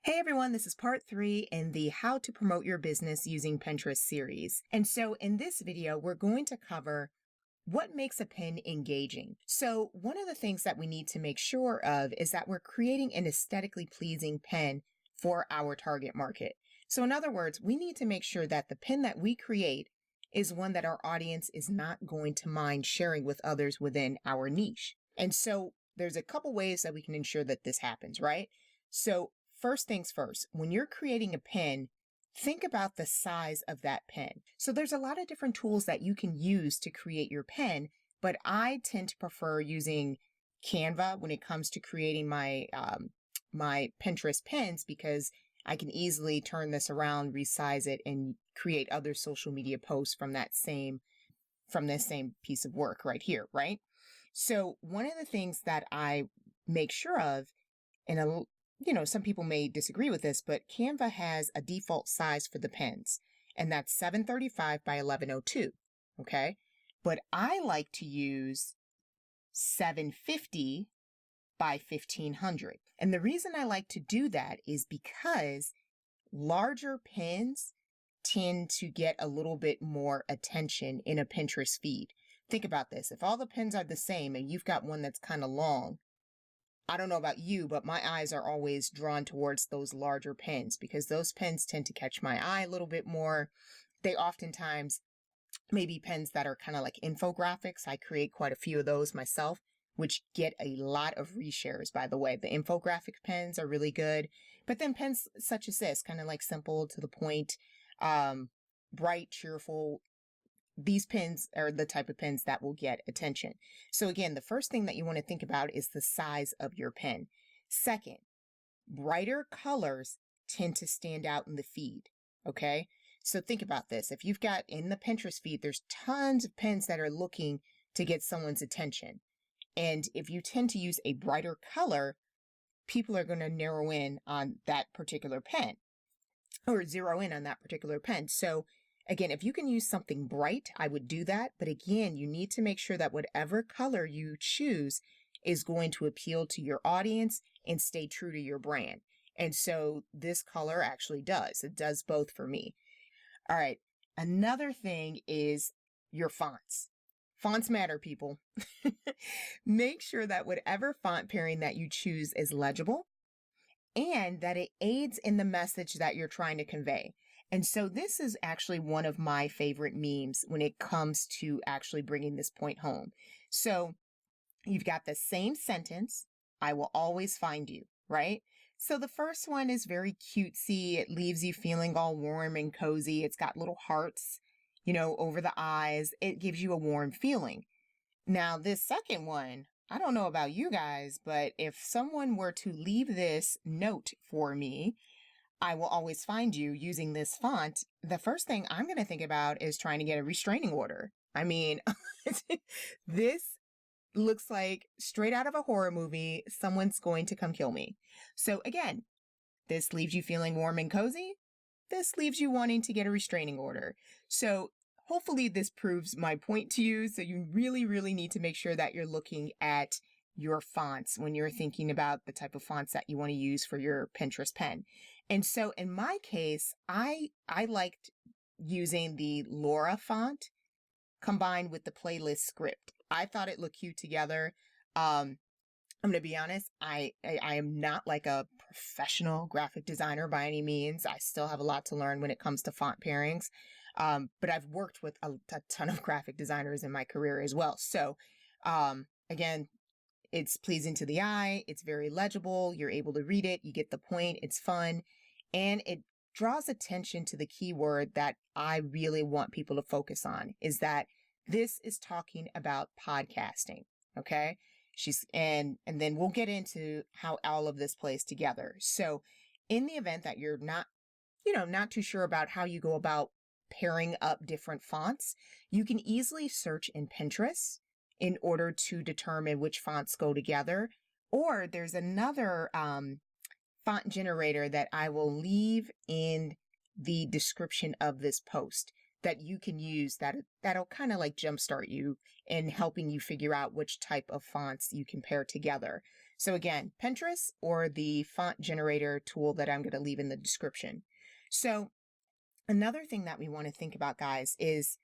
Hey everyone, this is part 3 in the How to Promote Your Business Using Pinterest series. And so in this video, we're going to cover what makes a pin engaging. So one of the things that we need to make sure of is that we're creating an aesthetically pleasing pin for our target market. So in other words, we need to make sure that the pin that we create is one that our audience is not going to mind sharing with others within our niche. And so there's a couple ways that we can ensure that this happens, right? So first things first, when you're creating a pin, think about the size of that pen. So there's a lot of different tools that you can use to create your pen, but I tend to prefer using Canva when it comes to creating my Pinterest pins because I can easily turn this around, resize it, and create other social media posts from this same piece of work right here, right? So one of the things that I make sure of, and some people may disagree with this, but Canva has a default size for the pens, and that's 735 by 1102. Okay. But I like to use 750 by 1500. And the reason I like to do that is because larger pens tend to get a little bit more attention in a Pinterest feed. Think about this. If all the pens are the same and you've got one that's kind of long, I don't know about you, but my eyes are always drawn towards those larger pens because those pens tend to catch my eye a little bit more. They oftentimes may be pens that are kind of like infographics. I create quite a few of those myself, which get a lot of reshares, by the way. The infographic pens are really good. But then pens such as this, kind of like simple, to the point, bright, cheerful. These pens are the type of pens that will get attention. So again, the first thing that you want to think about is the size of your pen. Second, brighter colors tend to stand out in the feed. Okay. So think about this. If you've got in the Pinterest feed, there's tons of pens that are looking to get someone's attention. And if you tend to use a brighter color, people are going to narrow in on that particular pen or zero in on that particular pen. So again, if you can use something bright, I would do that. But again, you need to make sure that whatever color you choose is going to appeal to your audience and stay true to your brand. And so this color actually does. It does both for me. All right. Another thing is your fonts. Fonts matter, people. Make sure that whatever font pairing that you choose is legible and that it aids in the message that you're trying to convey. And so this is actually one of my favorite memes when it comes to actually bringing this point home. So you've got the same sentence, I will always find you, right? So the first one is very cutesy. It leaves you feeling all warm and cozy. It's got little hearts, over the eyes. It gives you a warm feeling. Now, this second one, I don't know about you guys, but if someone were to leave this note for me, I will always find you using this font, the first thing I'm going to think about is trying to get a restraining order. I mean, this looks like straight out of a horror movie. Someone's going to come kill me. So again, this leaves you feeling warm and cozy. This leaves you wanting to get a restraining order. So hopefully this proves my point to you. So you really, really need to make sure that you're looking at your fonts when you're thinking about the type of fonts that you want to use for your Pinterest pen. And so in my case, I liked using the Laura font combined with the playlist script. I thought it looked cute together. I'm going to be honest, I am not like a professional graphic designer by any means. I still have a lot to learn when it comes to font pairings. But I've worked with a ton of graphic designers in my career as well. So again, it's pleasing to the eye. It's very legible. You're able to read it. You get the point. It's fun. And it draws attention to the keyword that I really want people to focus on, is that this is talking about podcasting. Okay. And then we'll get into how all of this plays together. So in the event that you're not too sure about how you go about pairing up different fonts, you can easily search in Pinterest in order to determine which fonts go together. Or there's another font generator that I will leave in the description of this post that you can use that'll kind of like jumpstart you in helping you figure out which type of fonts you can pair together. So again, Pinterest or the font generator tool that I'm going to leave in the description. So another thing that we want to think about, guys, is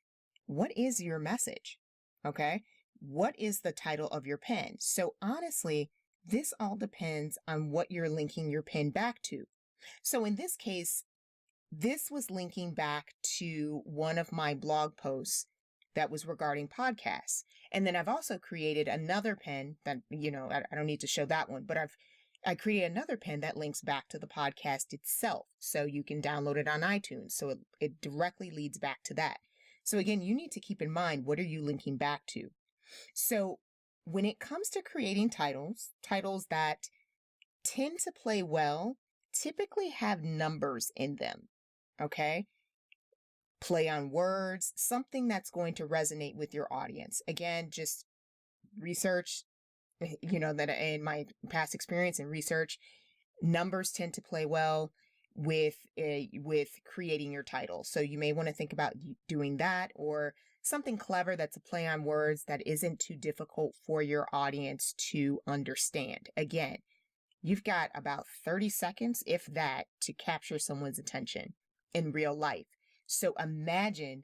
what is your message? Okay. What is the title of your pin? So honestly, this all depends on what you're linking your pin back to. So in this case, this was linking back to one of my blog posts that was regarding podcasts. And then I've also created another pin that, I don't need to show that one, but I created another pin that links back to the podcast itself. So you can download it on iTunes. So it directly leads back to that. So again, you need to keep in mind, what are you linking back to? So when it comes to creating titles that tend to play well, typically have numbers in them. Okay. Play on words, something that's going to resonate with your audience. Again, just research, that in my past experience and research, numbers tend to play well with creating your title. So you may want to think about doing that, or something clever that's a play on words that isn't too difficult for your audience to understand. Again, you've got about 30 seconds, if that, to capture someone's attention in real life. So imagine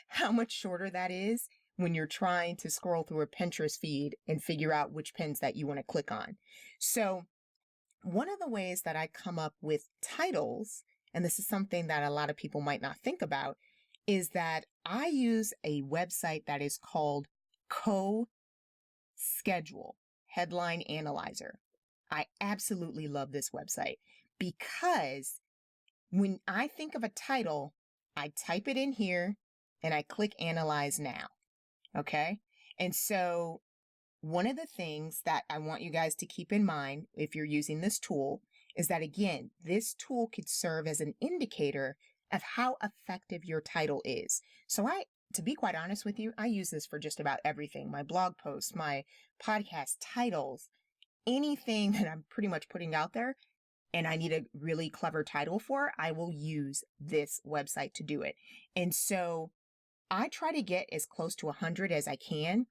how much shorter that is when you're trying to scroll through a Pinterest feed and figure out which pins that you want to click on. So one of the ways that I come up with titles, and this is something that a lot of people might not think about, is that I use a website that is called CoSchedule, Headline Analyzer. I absolutely love this website because when I think of a title, I type it in here and I click Analyze Now. Okay. And so one of the things that I want you guys to keep in mind if you're using this tool is that, again, this tool could serve as an indicator of how effective your title is. So to be quite honest with you, I use this for just about everything. My blog posts, my podcast titles, anything that I'm pretty much putting out there and I need a really clever title for, I will use this website to do it. And so I try to get as close to 100 as I can.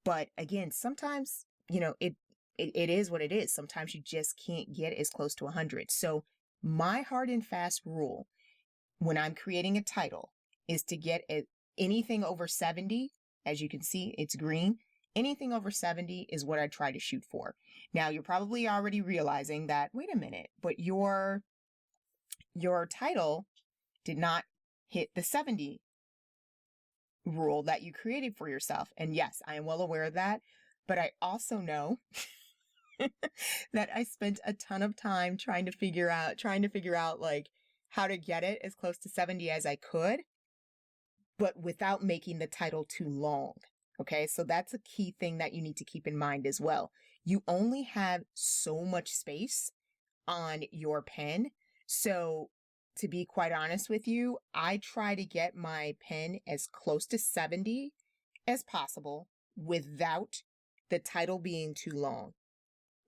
But again, sometimes, it is what it is. Sometimes you just can't get as close to 100. So my hard and fast rule when I'm creating a title is to get anything over 70. As you can see, it's green. Anything over 70 is what I try to shoot for. Now, you're probably already realizing that, wait a minute, but your title did not hit the 70 rule that you created for yourself. And yes, I am well aware of that, but I also know that I spent a ton of time trying to figure out like how to get it as close to 70 as I could, but without making the title too long. Okay, so that's a key thing that you need to keep in mind as well. You only have so much space on your pen. So to be quite honest with you, I try to get my pen as close to 70 as possible without the title being too long.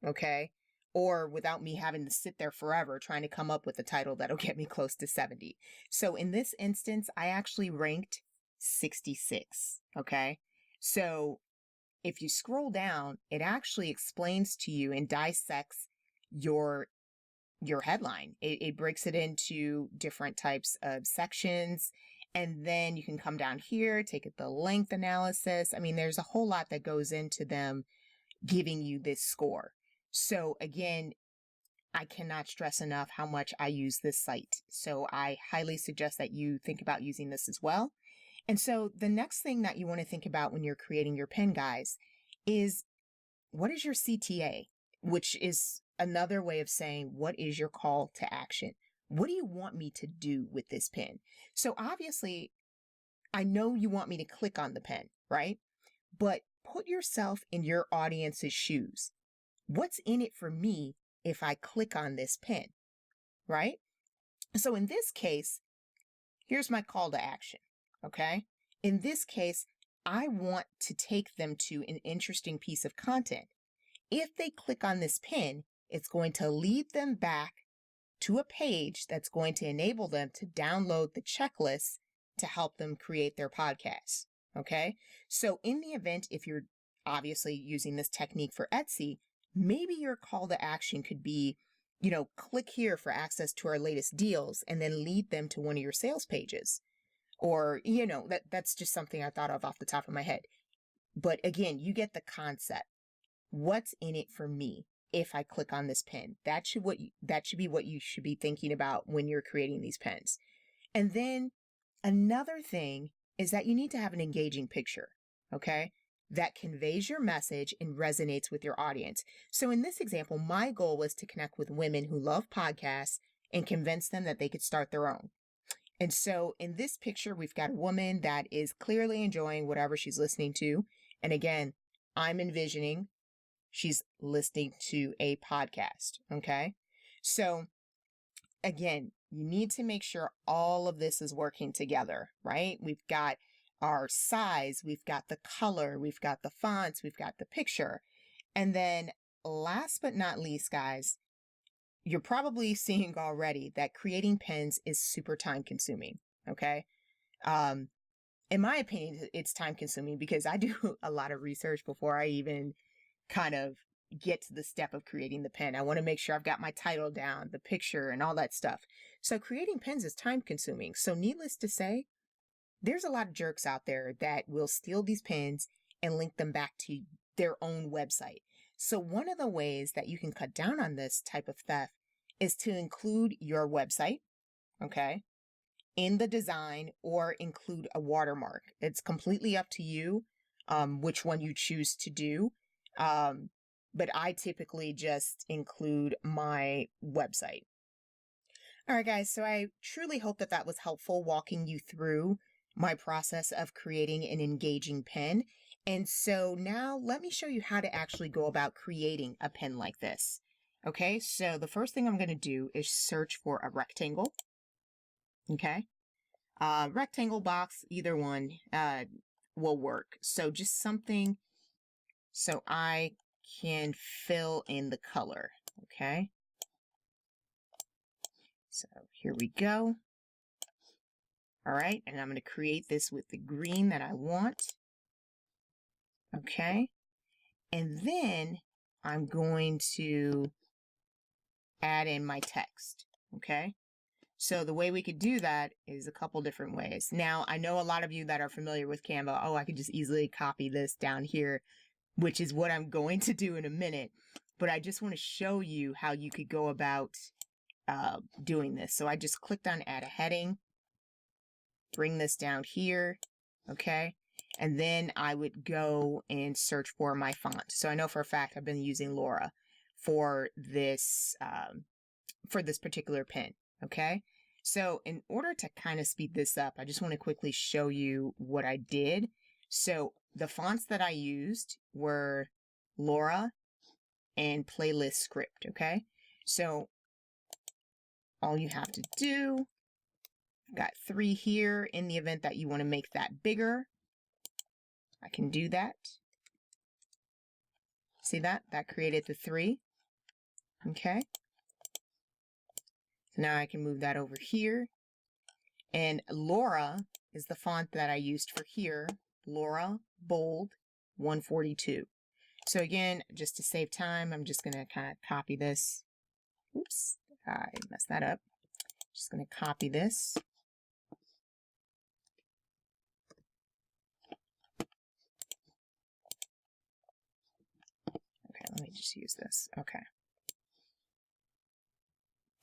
Okay, or without me having to sit there forever trying to come up with a title that'll get me close to 70. So in this instance, I actually ranked 66. Okay. So if you scroll down, it actually explains to you and dissects your headline. It breaks it into different types of sections. And then you can come down here, take the length analysis. I mean, there's a whole lot that goes into them giving you this score. So again, I cannot stress enough how much I use this site. So I highly suggest that you think about using this as well. And so the next thing that you want to think about when you're creating your pin, guys, is what is your CTA, which is another way of saying what is your call to action? What do you want me to do with this pin? So obviously, I know you want me to click on the pin, right? But put yourself in your audience's shoes. What's in it for me if I click on this pin, right? So in this case, here's my call to action. Okay. In this case, I want to take them to an interesting piece of content. If they click on this pin, it's going to lead them back to a page that's going to enable them to download the checklist to help them create their podcast. Okay. So in the event, if you're obviously using this technique for Etsy, maybe your call to action could be, click here for access to our latest deals and then lead them to one of your sales pages. Or, that's just something I thought of off the top of my head. But again, you get the concept. What's in it for me if I click on this pin? That should be what you should be thinking about when you're creating these pins. And then another thing is that you need to have an engaging picture, okay? That conveys your message and resonates with your audience. So in this example, my goal was to connect with women who love podcasts and convince them that they could start their own. And so in this picture, we've got a woman that is clearly enjoying whatever she's listening to. And again, I'm envisioning she's listening to a podcast, okay? So again, you need to make sure all of this is working together, right? We've got our size, we've got the color, we've got the fonts, we've got the picture. And then last but not least, guys, you're probably seeing already that creating pins is super time consuming, okay? In my opinion, it's time consuming because I do a lot of research before I even kind of get to the step of creating the pin. I want to make sure I've got my title down, the picture, and all that stuff. So creating pins is time consuming. So needless to say, there's a lot of jerks out there that will steal these pins and link them back to their own website. So one of the ways that you can cut down on this type of theft is to include your website, okay, in the design, or include a watermark. It's completely up to you which one you choose to do. But I typically just include my website. All right, guys, so I truly hope that that was helpful walking you through my process of creating an engaging pin. And so now let me show you how to actually go about creating a pin like this. Okay, so the first thing I'm going to do is search for a rectangle. Okay, rectangle, box, either one will work. So just something so I can fill in the color. Okay, so here we go. All right, and I'm going to create this with the green that I want. Okay, and then I'm going to add in my text. Okay, so the way we could do that is a couple different ways. Now, I know a lot of you that are familiar with Canva, oh, I could just easily copy this down here, which is what I'm going to do in a minute. But I just want to show you how you could go about doing this. So I just clicked on add a heading, bring this down here, okay? And then I would go and search for my font. So I know for a fact I've been using Laura for this particular pin, okay? So in order to kind of speed this up, I just want to quickly show you what I did. So the fonts that I used were Laura and Playlist Script, okay? So all you have to do, got 3 here. In the event that you want to make that bigger, I can do that. See that? That created the 3. Okay. So now I can move that over here. And Laura is the font that I used for here. Laura, bold, 142. So again, just to save time, I'm just going to kind of copy this. Oops, I messed that up. Just going to copy this. Okay, let me just use this. Okay.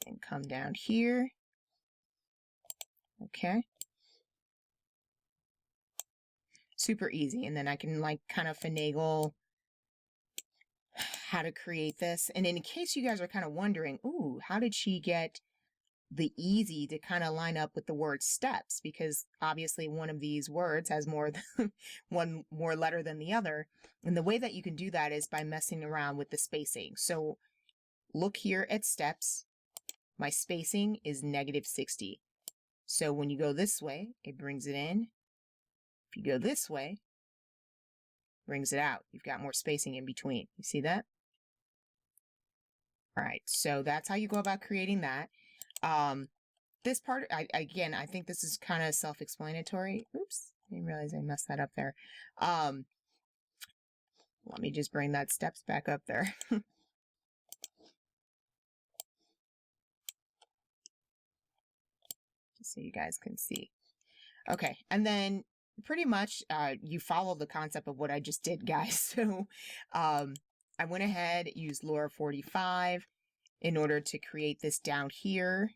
And come down here. Okay. Super easy. And then I can like kind of finagle how to create this. And in case you guys are kind of wondering, ooh, how did she get the easy to kind of line up with the word steps? Because obviously one of these words has more than one more letter than the other. And the way that you can do that is by messing around with the spacing. So look here at steps. My spacing is -60. So when you go this way, it brings it in. If you go this way, it brings it out. You've got more spacing in between. You see that? All right, so that's how you go about creating that. This part, again, I think this is kind of self-explanatory. Oops, I didn't realize I messed that up there. Let me just bring that steps back up there. just so you guys can see. Okay, and then pretty much you follow the concept of what I just did, guys. So I went ahead, used Laura 45 in order to create this down here.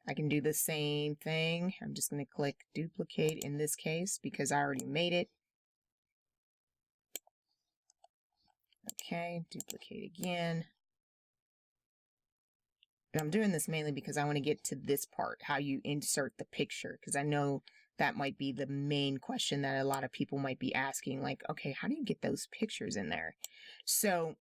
I can do the same thing. I'm just going to click duplicate in this case because I already made it. Okay, duplicate again. And I'm doing this mainly because I want to get to this part, how you insert the picture, because I know that might be the main question that a lot of people might be asking, like, okay, how do you get those pictures in there? So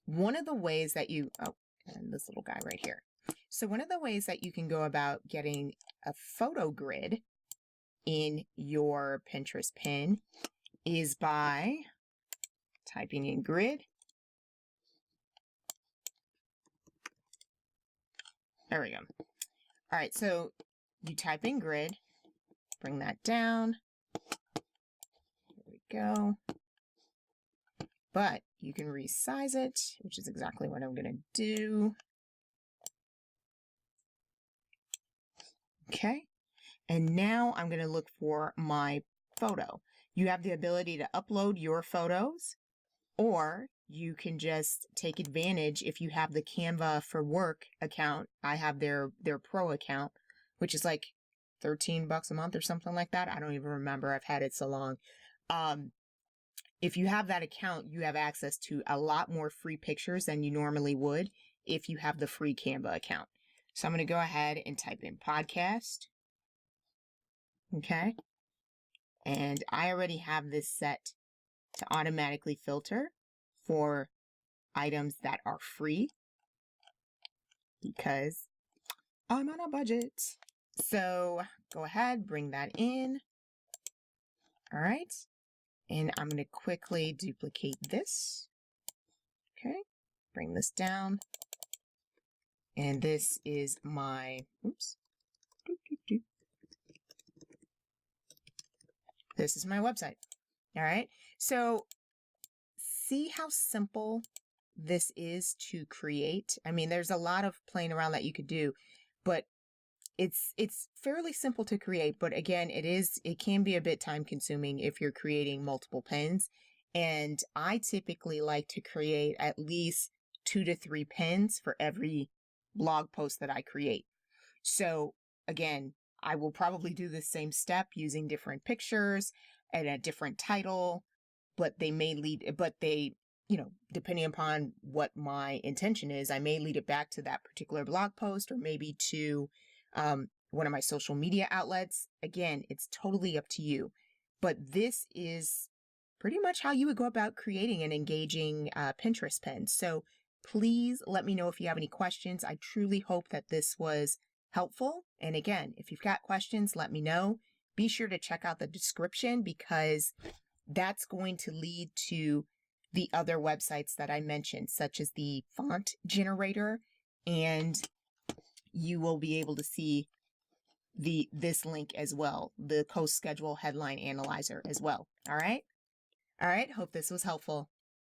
one of the ways that you, oh, and this little guy right here. So one of the ways that you can go about getting a photo grid in your Pinterest pin is by typing in grid. There we go. All right, so you type in grid, bring that down. There we go. But you can resize it, which is exactly what I'm going to do. Okay, and now I'm going to look for my photo. You have the ability to upload your photos, or you can just take advantage if you have the Canva for Work account. I have their pro account, which is like $13 a month or something like that. I don't even remember. I've had it so long. If you have that account, you have access to a lot more free pictures than you normally would if you have the free Canva account. So I'm going to go ahead and type in podcast. Okay. And I already have this set to automatically filter for items that are free because I'm on a budget. So go ahead, bring that in. All right. And I'm going to quickly duplicate this. Okay. Bring this down. And this is my, oops. This is my website. All right. So see how simple this is to create. I mean, there's a lot of playing around that you could do, but it's fairly simple to create. But again, it can be a bit time consuming if you're creating multiple pins. And I typically like to create at least 2 to 3 pins for every blog post that I create. So again, I will probably do the same step using different pictures and a different title, but they may lead, depending upon what my intention is, I may lead it back to that particular blog post or maybe to one of my social media outlets. Again, it's totally up to you, but this is pretty much how you would go about creating an engaging Pinterest pin. So please let me know if you have any questions. I truly hope that this was helpful. And again, if you've got questions, let me know. Be sure to check out the description because that's going to lead to the other websites that I mentioned, such as the font generator, and you will be able to see this link as well, the post schedule headline analyzer as well. All right. Hope this was helpful.